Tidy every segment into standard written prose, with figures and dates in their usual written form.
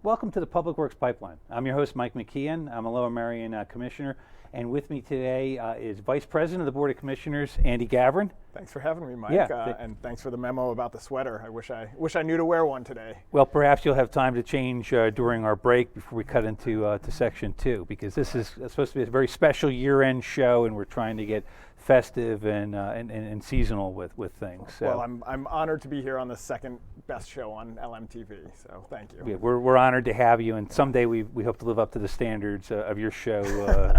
Welcome to the Public Works Pipeline. I'm your host, Mike McKeon. I'm a Lower Merion Commissioner, and with me today is Vice President of the Board of Commissioners, Andy Gavrin. Thanks for having me, Mike, and thanks for the memo about the sweater. I wish I knew to wear one today. Well, perhaps you'll have time to change during our break before we cut into to Section 2, because this is supposed to be a very special year-end show, and we're trying to get festive and seasonal with things. So. Well, I'm honored to be here on the second best show on LMTV, so thank you. Yeah, we're honored to have you, and someday we hope to live up to the standards of your show,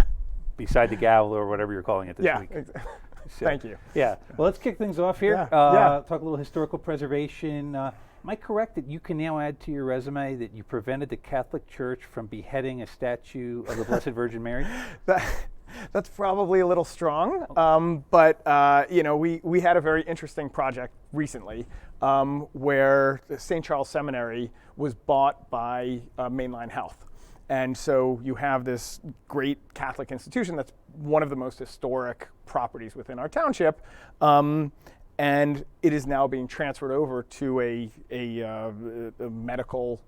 beside the gavel or whatever you're calling it this week. Exactly. So, thank you. Yeah. Well, let's kick things off here. Talk a little historical preservation. Am I correct that you can now add to your resume that you prevented the Catholic Church from beheading a statue of the Blessed Virgin Mary? That's probably a little strong, but we had a very interesting project recently where the St. Charles Seminary was bought by Mainline Health. And so you have this great Catholic institution that's one of the most historic properties within our township, and it is now being transferred over to a medical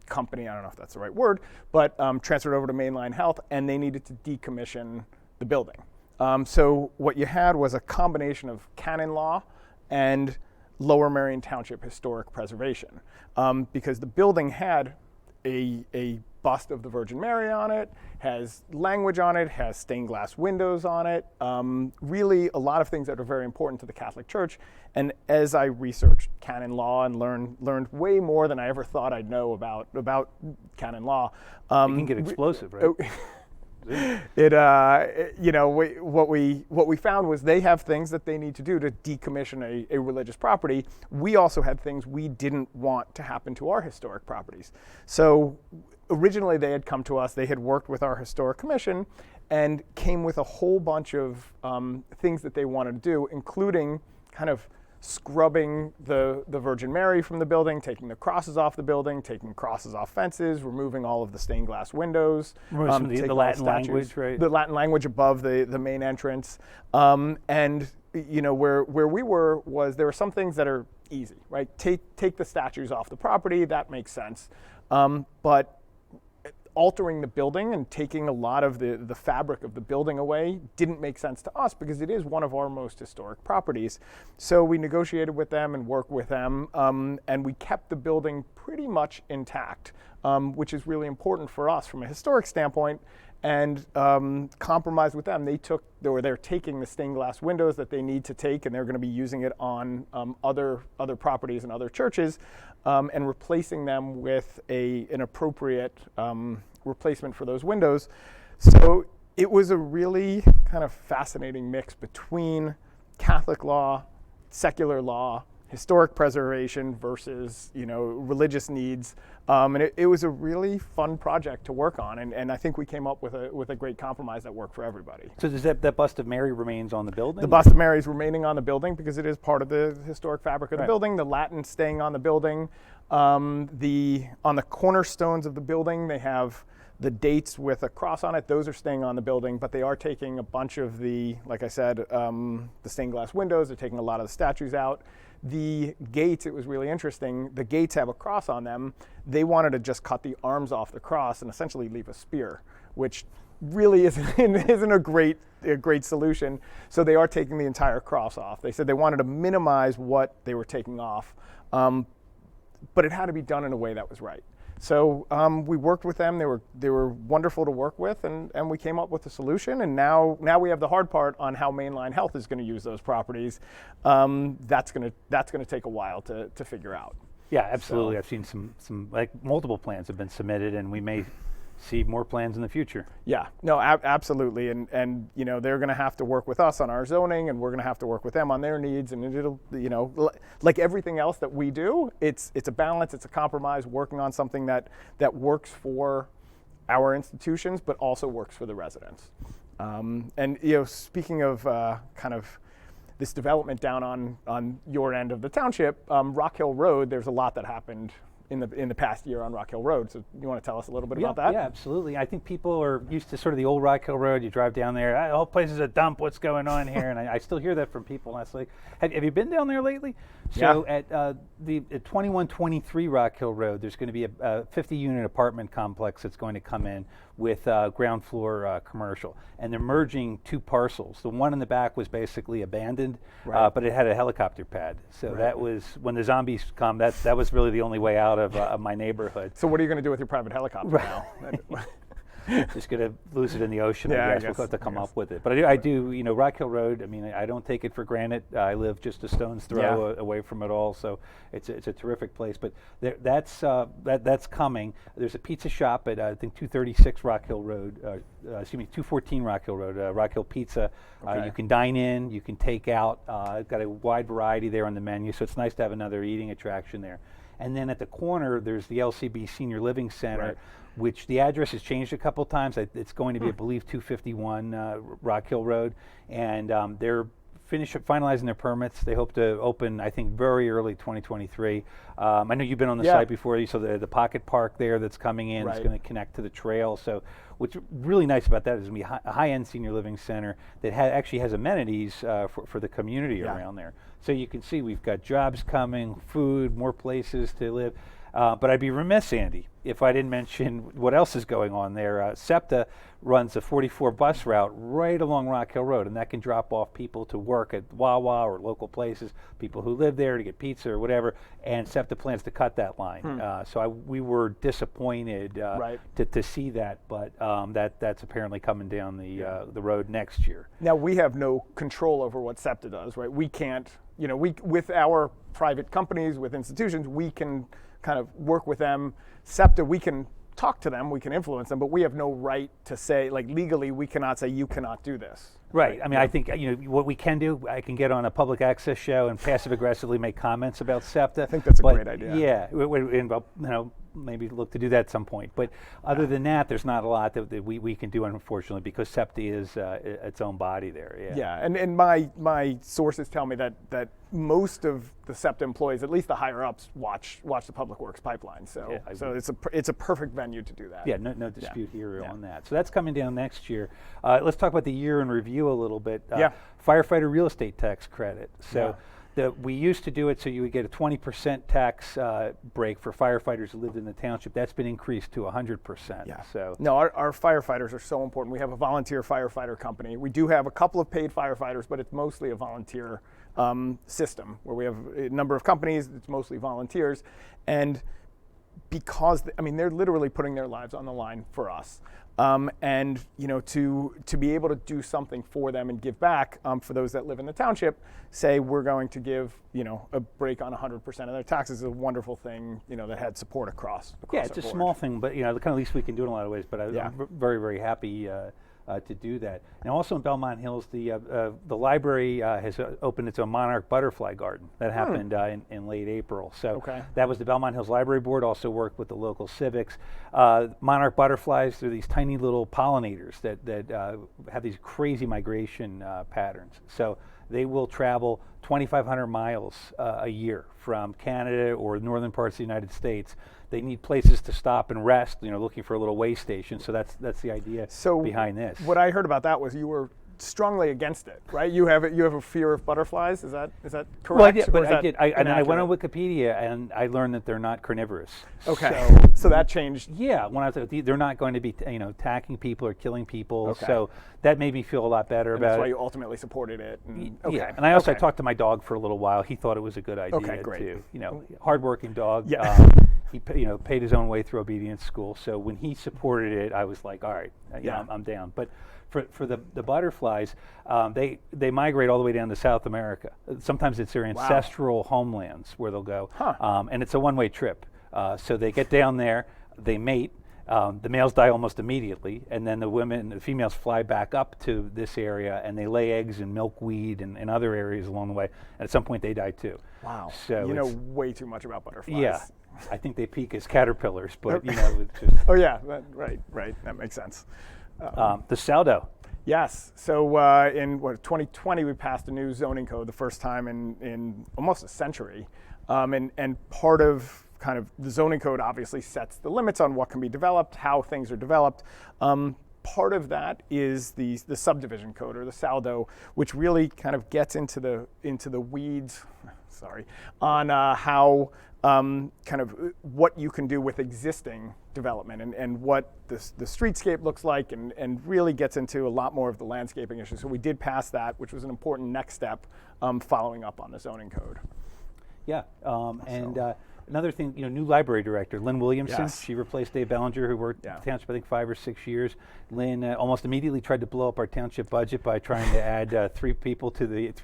company. I don't know if that's the right word, but transferred over to Mainline Health, and they needed to decommission the building. So what you had was a combination of canon law and Lower Merion Township historic preservation, because the building had a bust of the Virgin Mary on it, has language on it, has stained glass windows on it, really a lot of things that are very important to the Catholic Church. And as I researched canon law and learned way more than I ever thought I'd know about canon law. It can get explosive, right? What we found was they have things that they need to do to decommission a religious property. We also had things we didn't want to happen to our historic properties. So originally they had come to us, they had worked with our historic commission and came with a whole bunch of things that they wanted to do, including kind of scrubbing the Virgin Mary from the building, taking the crosses off the building, taking crosses off fences, removing all of the stained glass windows. The Latin language, right? The Latin language above the main entrance. And where we were was there were some things that are easy, right? Take the statues off the property, that makes sense. But altering the building and taking a lot of the fabric of the building away didn't make sense to us because it is one of our most historic properties. So we negotiated with them and worked with them, and we kept the building pretty much intact, which is really important for us from a historic standpoint, and compromised with them. They're taking the stained glass windows that they need to take, and they're going to be using it on other properties and other churches, and replacing them with an appropriate replacement for those windows. So it was a really kind of fascinating mix between Catholic law, secular law, historic preservation versus religious needs, and it was a really fun project to work on, and I think we came up with a great compromise that worked for everybody. So does that bust of Mary remains on the building? The bust of Mary is remaining on the building because it is part of the historic fabric of the building. The Latin staying on the building. On the cornerstones of the building, they have the dates with a cross on it. Those are staying on the building, but they are taking a bunch of like I said, the stained glass windows. They're taking a lot of the statues out. The gates, it was really interesting. The gates have a cross on them. They wanted to just cut the arms off the cross and essentially leave a spear, which really isn't a great solution. So they are taking the entire cross off. They said they wanted to minimize what they were taking off, but it had to be done in a way that was right. So we worked with them. They were wonderful to work with, and we came up with a solution. And now we have the hard part on how Mainline Health is going to use those properties. That's going to take a while to figure out. Yeah, absolutely. So, I've seen some multiple plans have been submitted, and we may see more plans in the future. Yeah, no, absolutely, and they're going to have to work with us on our zoning, and we're going to have to work with them on their needs, and it'll like everything else that we do, it's a balance, it's a compromise, working on something that works for our institutions, but also works for the residents. And speaking of kind of this development down on your end of the township, Rock Hill Road, there's a lot that happened in the past year on Rock Hill Road. So you want to tell us a little bit about that? Yeah, absolutely. I think people are used to sort of the old Rock Hill Road. You drive down there, the whole place is a dump. What's going on here? And I still hear that from people. And it's like, have you been down there lately? So at 2123 Rock Hill Road, there's going to be a 50-unit apartment complex that's going to come in with ground floor commercial, and they're merging two parcels. The one in the back was basically abandoned, but it had a helicopter pad. So that was, when the zombies come, that was really the only way out of my neighborhood. So what are you going to do with your private helicopter now? Just going to lose it in the ocean. Yeah, I guess we'll have to come up with it. But I do, Rock Hill Road, I mean, I don't take it for granted. I live just a stone's throw away from it all, so it's a terrific place. But that's coming. There's a pizza shop at, I think, 236 Rock Hill Road, 214 Rock Hill Road, Rock Hill Pizza. You can dine in, you can take out. I've got a wide variety there on the menu, so it's nice to have another eating attraction there. And then at the corner, there's the LCB Senior Living Center, which the address has changed a couple times. It's going to be, I believe, 251 Rock Hill Road, and they're finalizing their permits. They hope to open, I think, very early 2023. I know you've been on the site before, so the pocket park there that's coming in is going to connect to the trail. So what's really nice about that is going to be a high-end senior living center that actually has amenities for the community around there. So you can see we've got jobs coming, food, more places to live. But I'd be remiss, Andy, if I didn't mention what else is going on there. SEPTA runs a 44 bus route right along Rock Hill Road, and that can drop off people to work at Wawa or local places, people who live there to get pizza or whatever, and SEPTA plans to cut that line. So we were disappointed to see that, but that's apparently coming down the road next year. Now, we have no control over what SEPTA does, right? We can't, with our private companies, with institutions, we can kind of work with them. SEPTA, we can talk to them, we can influence them, but we have no right to say, like, legally, we cannot say you cannot do this. Right. I mean, I think what we can do, I can get on a public access show and passive aggressively make comments about SEPTA. I think that's a great idea. Yeah, and maybe look to do that at some point. But other than that, there's not a lot that we can do, unfortunately, because SEPTA is its own body there. Yeah, and my sources tell me that most of the SEPTA employees, at least the higher ups, watch the Public Works pipeline. So it's a perfect venue to do that. Yeah, no dispute here on that. So that's coming down next year. Let's talk about the year in review a little bit. Firefighter real estate tax credit. So we used to do it so you would get a 20% tax break for firefighters who lived in the township. That's been increased to 100%. Yeah. So no, our firefighters are so important. We have a volunteer firefighter company. We do have a couple of paid firefighters, but it's mostly a volunteer system where we have a number of companies. It's mostly volunteers, and because they're literally putting their lives on the line for us. And to be able to do something for them and give back for those that live in the township, say we're going to give a break on 100% of their taxes is a wonderful thing that had support across it's a small thing, but the kind of least we can do in a lot of ways. But I'm very, very happy to do that. Now, also in Belmont Hills, the library has opened its own monarch butterfly garden. That happened in late April. So that was the Belmont Hills Library Board, also worked with the local civics. Monarch butterflies, they're these tiny little pollinators that have these crazy migration patterns. So they will travel 2,500 miles a year from Canada or northern parts of the United States. They need places to stop and rest, looking for a little way station. So that's the idea behind this. What I heard about that was you were strongly against it, right? You have a fear of butterflies. Is that correct? Well, I did, but I did. I went on Wikipedia and I learned that they're not carnivorous. Okay. So that changed. Yeah. When they're not going to be attacking people or killing people. Okay. So that made me feel a lot better about it. That's why you ultimately supported it. Yeah. And I also talked to my dog for a little while. He thought it was a good idea too. Hardworking dog. Yeah. He paid his own way through obedience school. So when he supported it, I was like, all right, I'm down. But for the butterflies, they migrate all the way down to South America. Sometimes it's their ancestral homelands where they'll go, and it's a one-way trip. So they get down there, they mate. The males die almost immediately, and then the females fly back up to this area, and they lay eggs in milkweed and other areas along the way. And at some point, they die too. Wow. So you know way too much about butterflies. Yeah. I think they peak as caterpillars, but it's just. Oh yeah, right. That makes sense. The Saldo. Yes. So in 2020, we passed a new zoning code, the first time in almost a century, and part of kind of the zoning code obviously sets the limits on what can be developed, how things are developed. part of that is the subdivision code, or the SALDO, which really kind of gets into the weeds. Sorry, on how kind of what you can do with existing development, and what the streetscape looks like, and really gets into a lot more of the landscaping issues. So we did pass that, which was an important next step, following up on the zoning code. Yeah, another thing, new library director, Lynn Williamson. Yes. She replaced Dave Bellinger, who worked at the township, I think, 5 or 6 years. Lynn almost immediately tried to blow up our township budget by trying to add 3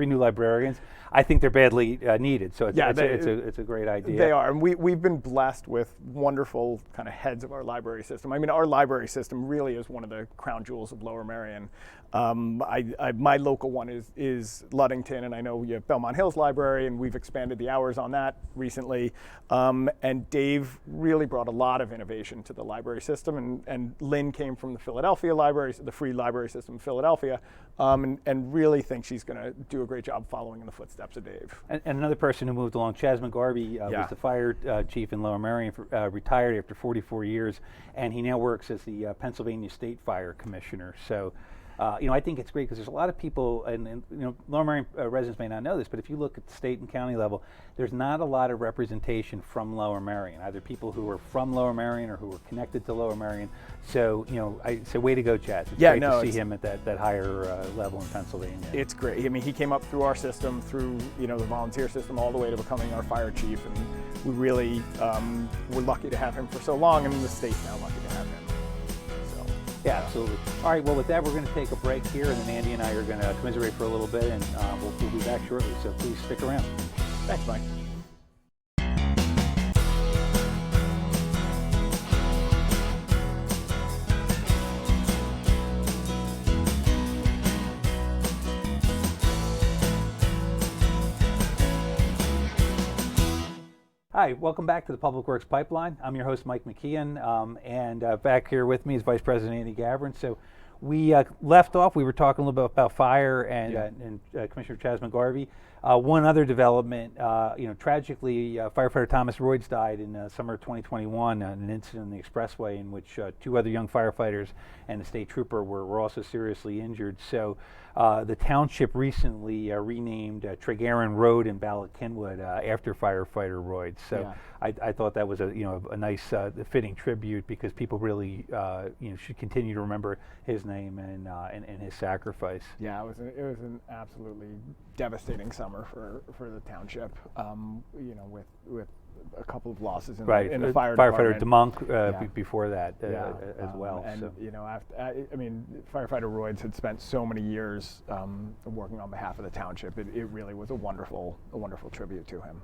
new librarians. I think they're badly needed, so it's a great idea. They are, and we've been blessed with wonderful kind of heads of our library system. I mean, our library system really is one of the crown jewels of Lower Merion. My local one is Ludington, and I know you have Belmont Hills Library, and we've expanded the hours on that recently. And Dave really brought a lot of innovation to the library system, and Lynn came from the Philadelphia library, the free library system in Philadelphia, and really think she's going to do a great job following in the footsteps of Dave. And another person who moved along, Chas McGarvey, was the fire chief in Lower Merion, retired after 44 years, and he now works as the Pennsylvania State Fire Commissioner. So. I think it's great because there's a lot of people, and Lower Merion residents may not know this, but if you look at the state and county level, there's not a lot of representation from Lower Merion, either people who are from Lower Merion or who are connected to Lower Merion. So, so way to go, Chad. It's great to see him at that higher level in Pennsylvania. It's great. I mean, he came up through our system, through the volunteer system, all the way to becoming our fire chief, and we really were lucky to have him for so long, and the state's now lucky to have him. Yeah, absolutely. All right, well, with that, we're going to take a break here, and then Andy and I are going to commiserate for a little bit, and we'll be back shortly, so please stick around. Thanks, Mike. Hi, welcome back to the Public Works Pipeline. I'm your host, Mike McKeon, and back here with me is Vice President Andy Gavrin. So we left off, we were talking a little bit about fire and Commissioner Chas McGarvey. One other development, tragically, firefighter Thomas Royds died in summer of 2021 in an incident on the expressway in which 2 other young firefighters and a state trooper were also seriously injured. So the township recently renamed Gavrin Road in Ballackinwood after firefighter Royds. So I thought that was a nice fitting tribute, because people really should continue to remember his name and his sacrifice. Yeah, it was an absolutely devastating summer for the township. With a couple of losses in the fire firefighter department. DeMonk before that as well. And so. firefighter Royds had spent so many years working on behalf of the township. It really was a wonderful tribute to him.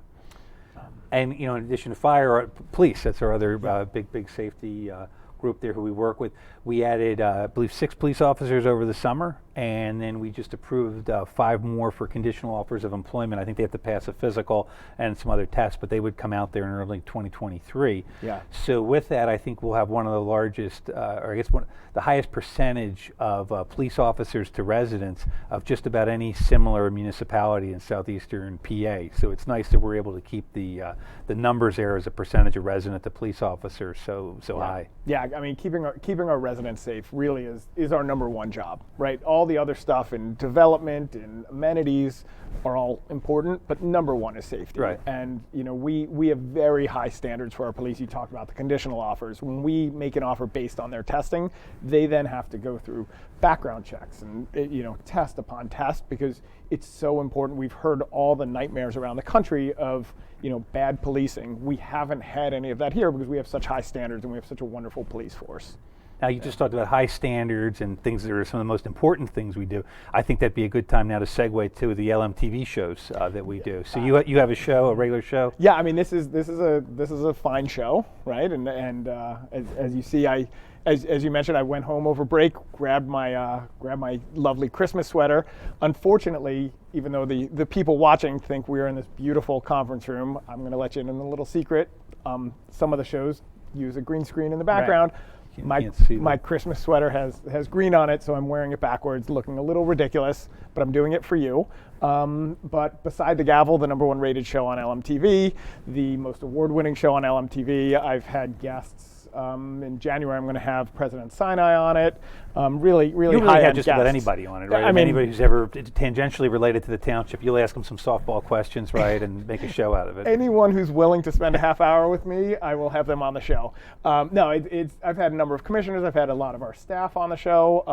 And in addition to fire, police, that's our other big safety group there who we work with. We added, I believe, 6 police officers over the summer, and then we just approved 5 more for conditional offers of employment. I think they have to pass a physical and some other tests, but they would come out there in early 2023. Yeah. So with that, I think we'll have one of the largest, the highest percentage of police officers to residents of just about any similar municipality in southeastern PA. So it's nice that we're able to keep the numbers there as a percentage of resident to police officers so high. Yeah, I mean, keeping our residents safe really is our number one job, right? All the other stuff in development and amenities are all important, but number one is safety. Right. And we have very high standards for our police. You talked about the conditional offers. When we make an offer based on their testing, they then have to go through background checks and test upon test, because it's so important. We've heard all the nightmares around the country of bad policing. We haven't had any of that here because we have such high standards and we have such a wonderful police force. Now, you just talked about high standards and things that are some of the most important things we do. I think that'd be a good time now to segue to the LMTV shows that we do. So you have a regular show? Yeah, I mean, this is a fine show, right? And as you see, as you mentioned, I went home over break, grabbed my lovely Christmas sweater. Unfortunately, even though the people watching think we're in this beautiful conference room, I'm going to let you in on a little secret. Some of the shows use a green screen in the background. Right. My Christmas sweater has green on it, so I'm wearing it backwards, looking a little ridiculous, but I'm doing it for you. But beside the gavel, the #1 rated show on LMTV, the most award-winning show on LMTV, I've had guests In January, I'm going to have President Sinai on it. Really You really high-end had just about guests. anybody on it, right? I mean, anybody who's ever tangentially related to the township, you'll ask them some softball questions, right, and make a show out of it. anyone who's willing to spend a half hour with me, I will have them on the show. No, I've had a number of commissioners. I've had a lot of our staff on the show.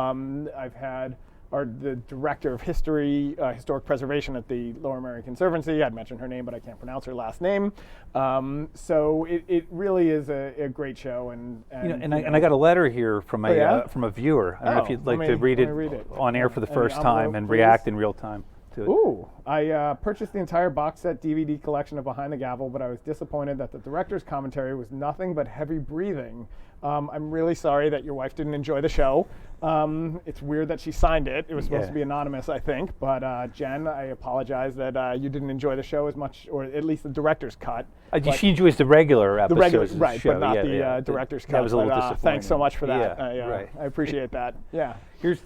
I've had the director of historic preservation at the Lower Merion Conservancy. I'd mention her name, but I can't pronounce her last name. So it really is a great show. And I got a letter here from a viewer. I don't know if you'd like to read it on air for the first time and react in real time to it. Ooh, I purchased the entire box set DVD collection of Behind the Gavel, but I was disappointed that the director's commentary was nothing but heavy breathing. I'm really sorry that your wife didn't enjoy the show. It's weird that she signed it. It was supposed to be anonymous, I think. But Jen, I apologize that you didn't enjoy the show as much, or at least the director's cut. She enjoys the regular episodes of the right, show. but not the director's cut. That was a little disappointing. Thanks so much for that. Right. I appreciate that. Yeah.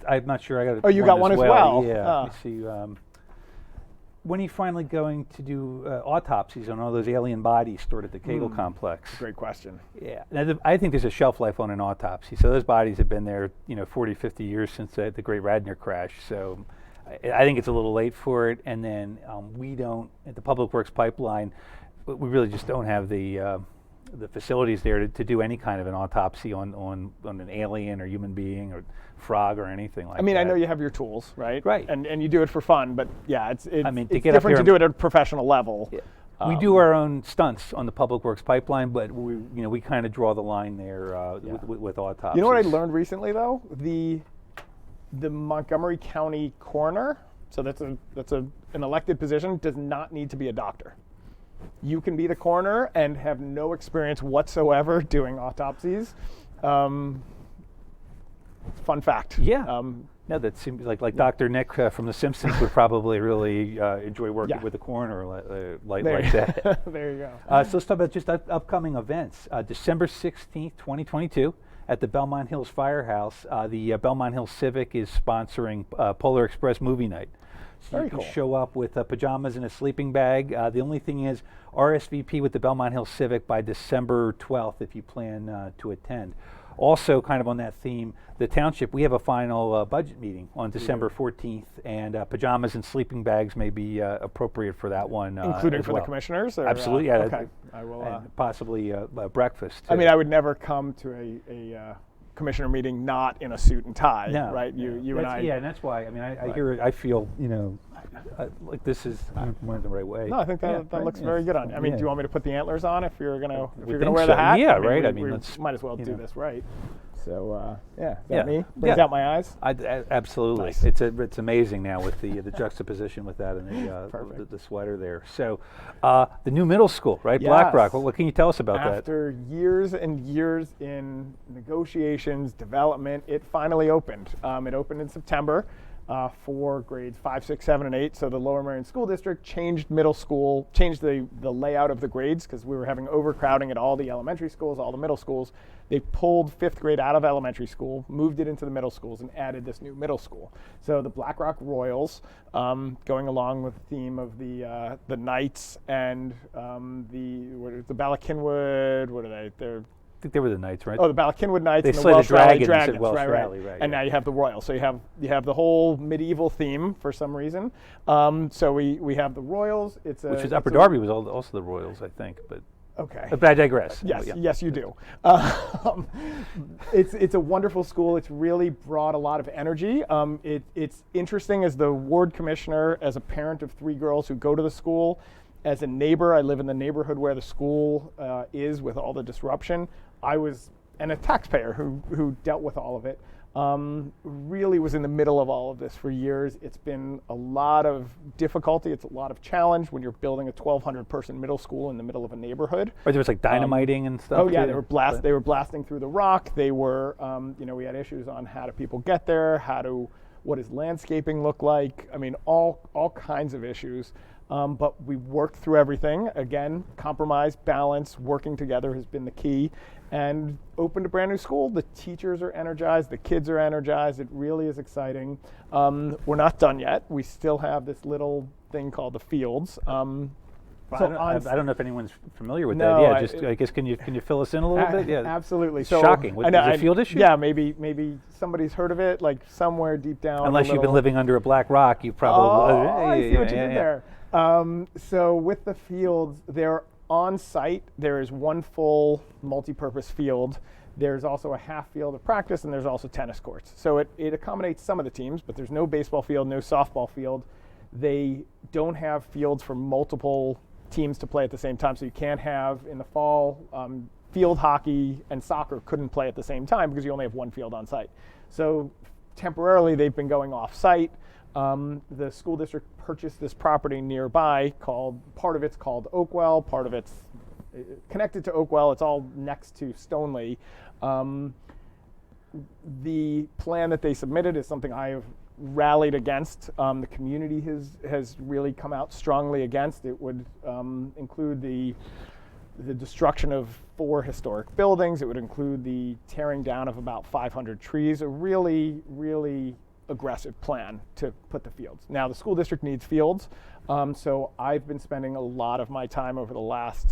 I'm not sure. I got. Oh, you got one as well. Yeah. Let me see. When are you finally going to do autopsies on all those alien bodies stored at the Kegel complex? Great question. Yeah, now, I think there's a shelf life on an autopsy. So those bodies have been there, 40, 50 years since the Great Radnor crash. So I think it's a little late for it. And then we don't, at the Public Works pipeline, we really just don't have the facilities there to do any kind of an autopsy on an alien or human being or frog or anything like that. I mean, I know you have your tools, right? Right. And you do it for fun, but yeah, it's get different to do it at a professional level. Yeah. We do our own stunts on the Public Works pipeline, but we kind of draw the line there with autopsies. You know what I learned recently though? The Montgomery County coroner, so that's an elected position, does not need to be a doctor. You can be the coroner and have no experience whatsoever doing autopsies. Fun fact. Yeah. No, that seems like Dr. Nick from The Simpsons would probably really enjoy working with a coroner like that. There you go. So let's talk about just upcoming events. December 16th, 2022, at the Belmont Hills Firehouse, the Belmont Hills Civic is sponsoring Polar Express Movie Night. So Very you can cool. show up with pajamas and a sleeping bag. The only thing is RSVP with the Belmont Hills Civic by December 12th if you plan to attend. Also, kind of on that theme, the township, we have a final budget meeting on December 14th, and pajamas and sleeping bags may be appropriate for that one. Including as for well. the commissioners? Or, Absolutely, yeah. Okay, I will. And possibly breakfast. I mean, I would never come to a commissioner meeting not in a suit and tie, right? You and I. Yeah, and that's why. I mean, I hear it. I feel, like this is went the right way. No, I think that looks very good on you. I mean, do you want me to put the antlers on if you're gonna wear so. the hat? Yeah, I mean, right. We let's might as well do this right. So is that Yeah. me? Brings out my eyes. Absolutely. Nice. It's amazing now with the juxtaposition with that and the sweater there. So the new middle school, right? Yes. Black Rock. What can you tell us about that? After years and years in negotiations, development, it finally opened. It opened in September for grades 5, 6, 7, and 8. So the Lower Merion School District changed the layout of the grades because we were having overcrowding at all the elementary schools, all the middle schools. They pulled 5th grade out of elementary school, moved it into the middle schools, and added this new middle school. So the Black Rock Royals, going along with the theme of the Knights and the Ballackinwood, what are they? I think they were the Knights, right? Oh, the Ballackinwood Knights and the slay Welsh the Rally dragons Dragons, at Welsh right. Rally, right, And yeah. now you have the Royals. So you have the whole medieval theme for some reason. So we have the Royals. Which is Upper Darby was also the Royals, I think, but. Okay. But I digress. Yes, Yeah. yes, you do. It's a wonderful school. It's really brought a lot of energy. It's interesting as the ward commissioner, as a parent of 3 girls who go to the school, as a neighbor. I live in the neighborhood where the school is with all the disruption. And a taxpayer who dealt with all of it. Really was in the middle of all of this for years. It's been a lot of difficulty. It's a lot of challenge when you're building a 1,200 person middle school in the middle of a neighborhood. Or there was like dynamiting and stuff. Oh yeah, too. they were blasting through the rock. They were, we had issues on how do people get there, what does landscaping look like? I mean, all kinds of issues. But we worked through everything. Again, compromise, balance, working together has been the key. And opened a brand new school. The teachers are energized. The kids are energized. It really is exciting. We're not done yet. We still have this little thing called the fields. So I don't know if anyone's familiar with No, that. Yeah, just I guess can you fill us in a little bit? Yeah, absolutely. So, shocking. Is it a field issue? Yeah, maybe somebody's heard of it, like somewhere deep down. Unless you've been living under a black rock, you probably. I see what you did there. So with the fields, they're on site. There is one full multi-purpose field. There's also a half field of practice, and there's also tennis courts. So it accommodates some of the teams, but there's no baseball field, no softball field. They don't have fields for multiple teams to play at the same time. So you can't have, in the fall, field hockey and soccer couldn't play at the same time because you only have one field on site. So temporarily, they've been going off site. The school district purchased this property nearby part of it's called Oakwell, part of it's connected to Oakwell. It's all next to Stoneleigh. The plan that they submitted is something I have rallied against. The community has really come out strongly against. It would include the destruction of 4 historic buildings. It would include the tearing down of about 500 trees. A really, really aggressive plan to put the fields. Now, the school district needs fields, so I've been spending a lot of my time over the last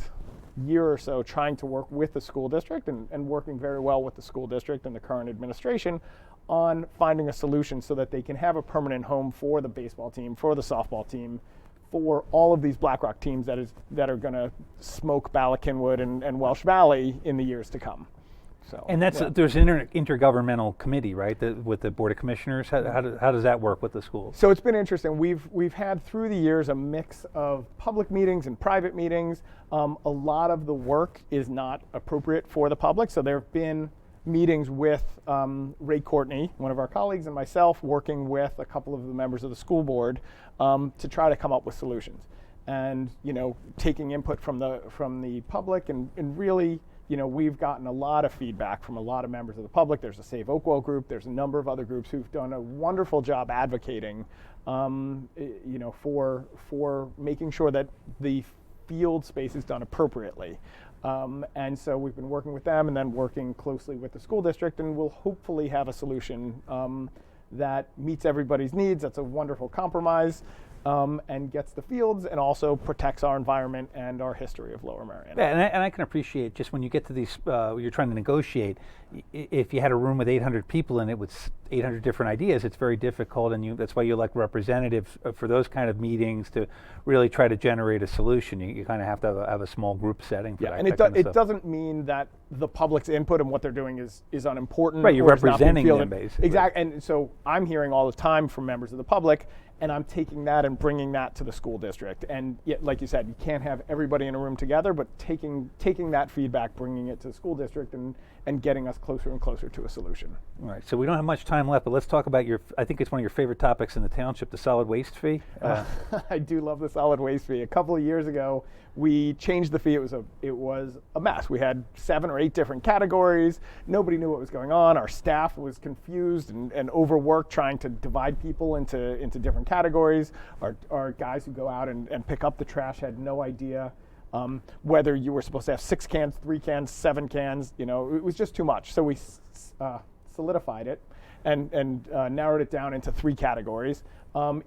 year or so trying to work with the school district and working very well with the school district and the current administration on finding a solution so that they can have a permanent home for the baseball team, for the softball team, for all of these Black Rock teams that are going to smoke Bala Cynwyd and Welsh Valley in the years to come. So, and there's an intergovernmental committee, right, with the Board of Commissioners. How does that work with the schools? So it's been interesting. We've had through the years a mix of public meetings and private meetings. A lot of the work is not appropriate for the public. So there have been meetings with Ray Courtney, one of our colleagues, and myself, working with a couple of the members of the school board to try to come up with solutions. And taking input from the public and really. We've gotten a lot of feedback from a lot of members of the public. There's a Save Oakwell group. There's a number of other groups who've done a wonderful job advocating, for making sure that the field space is done appropriately. And so we've been working with them and then working closely with the school district, and we'll hopefully have a solution that meets everybody's needs. That's a wonderful compromise. And gets the fields and also protects our environment and our history of Lower Merion. Yeah, and I can appreciate just when you get to these, you're trying to negotiate, if you had a room with 800 people in it with 800 different ideas, it's very difficult, and that's why you elect representatives for those kind of meetings to really try to generate a solution. You kind of have to have a small group setting for that. And it doesn't mean that the public's input and what they're doing is unimportant. Right, you're representing them, basically. Exactly, and so I'm hearing all the time from members of the public, and I'm taking that and bringing that to the school district. And yet, like you said, you can't have everybody in a room together, but taking that feedback, bringing it to the school district, and getting us closer and closer to a solution. All right, so we don't have much time left, but let's talk about I think it's one of your favorite topics in the township, the solid waste fee. I do love the solid waste fee. A couple of years ago, we changed the fee. It was a mess. We had 7 or 8 different categories. Nobody knew what was going on. Our staff was confused and overworked trying to divide people into different categories. Our guys who go out and pick up the trash had no idea whether you were supposed to have 6 cans, 3 cans, 7 cans. It was just too much. So we solidified it and narrowed it down into 3 categories.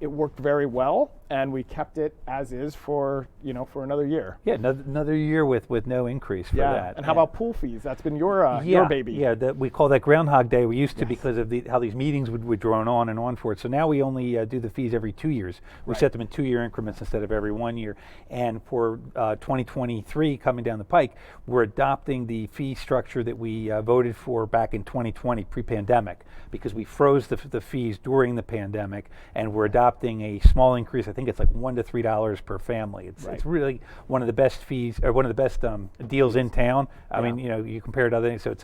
It worked very well, and we kept it as is for another year. Yeah, another year with no increase for that. And how about pool fees? That's been your baby. Yeah, we call that Groundhog Day. We used to because of how these meetings would drone on and on for it. So now we only do the fees every 2 years. We set them in 2-year increments instead of every 1 year. And for 2023 coming down the pike, we're adopting the fee structure that we voted for back in 2020, pre-pandemic, because we froze the fees during the pandemic, and we're adopting a small increase. I think it's like $1 to $3 per family. It's really one of the best fees, or one of the best deals in town. I mean, you compare it to other things, so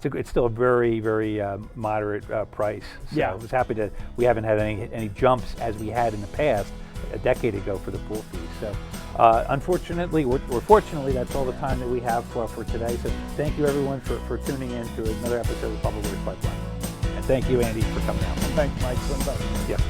it's still a very, very moderate price. So I was happy that we haven't had any jumps as we had in the past a decade ago for the pool fees. So unfortunately, or fortunately, that's all the time that we have for today. So thank you everyone for tuning in to another episode of Public Works Pipeline. And thank you, Andy, for coming out. And thank you, Mike, for inviting me. Yep.